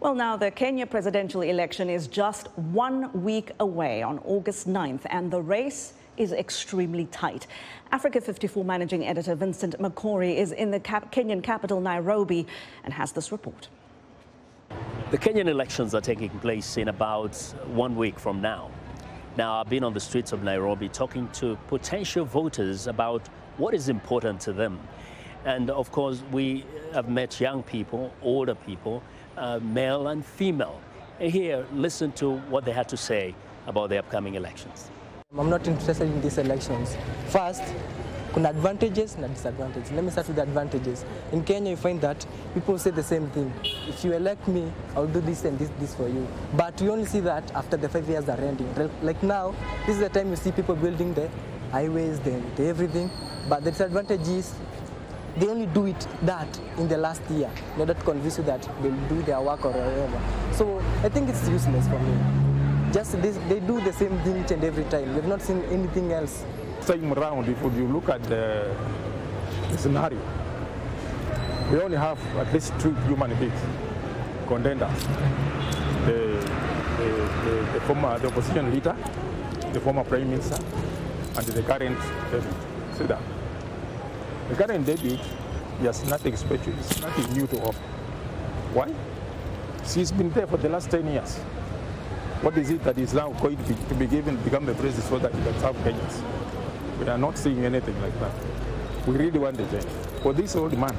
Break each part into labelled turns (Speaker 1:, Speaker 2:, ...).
Speaker 1: Well, now the Kenya presidential election is just 1 week away on August 9th, and the race is extremely tight. Africa 54 managing editor Vincent Makori is in the Kenyan capital, Nairobi, and has this report.
Speaker 2: The Kenyan elections are taking place in about 1 week from now. Now, I've been on the streets of Nairobi talking to potential voters about what is important to them. And of course, we have met young people, older people, male and female. And here, listen to what they had to say about the upcoming elections.
Speaker 3: I'm not interested in these elections. First, kuna advantages and disadvantages. Let me start with the advantages. In Kenya, you find that people say the same thing. If you elect me, I'll do this and this for you. But you only see that after the 5 years are ending. Like now, this is the time you see people building the highways, the everything. But the disadvantage is they only do that in the last year in order to convince you that they'll do their work or whatever. So I think it's useless for me. Just they do the same thing each and every time. We've not seen anything else.
Speaker 4: Time around, if you look at the scenario, we only have at least two human beings, contenders. The opposition leader, the former prime minister, and the current deputy. See that? The current deputy, he has nothing special, it's nothing new to offer. Why? She's been there for the last 10 years. What is it that is now going to become the president so that he can serve Kenyans? We are not seeing anything like that. We really want the change. For this old man,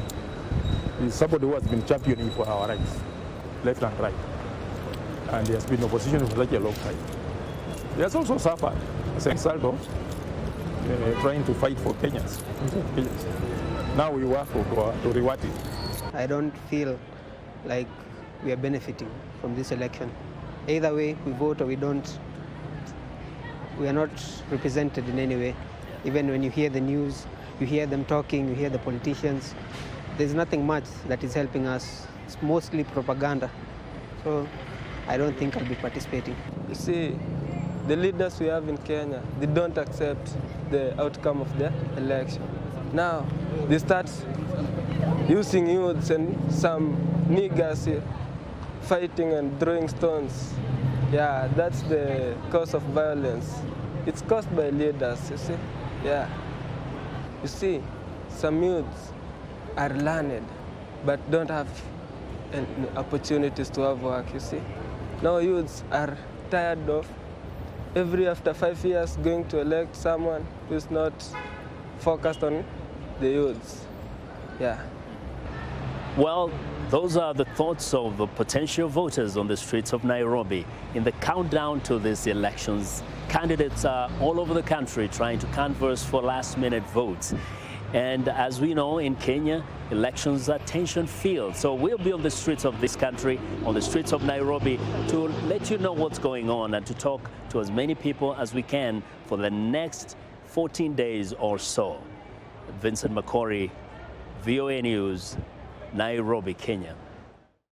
Speaker 4: he is somebody who has been championing for our rights, left and right. And he has been in opposition for such a long time. He has also suffered as a result of trying to fight for Kenyans. Now we work to reward it.
Speaker 5: I don't feel like we are benefiting from this election. Either way, we vote or we don't, we are not represented in any way. Even when you hear the news, you hear them talking, you hear the politicians, there's nothing much that is helping us. It's mostly propaganda. So I don't think I'll be participating.
Speaker 6: You see, the leaders we have in Kenya, they don't accept the outcome of the election. Now, they start using youths and some niggers here, fighting and throwing stones. Yeah, that's the cause of violence. It's caused by leaders, you see. Yeah. You see, some youths are learned, but don't have opportunities to have work, you see. Now youths are tired of after 5 years going to elect someone who's not focused on the youths. Yeah.
Speaker 2: Well, those are the thoughts of the potential voters on the streets of Nairobi. In the countdown to these elections, candidates are all over the country trying to canvass for last-minute votes. And as we know, in Kenya, elections are tension-filled. So we'll be on the streets of this country, on the streets of Nairobi, to let you know what's going on and to talk to as many people as we can for the next 14 days or so. Vincent Makori, VOA News, Nairobi, Kenya.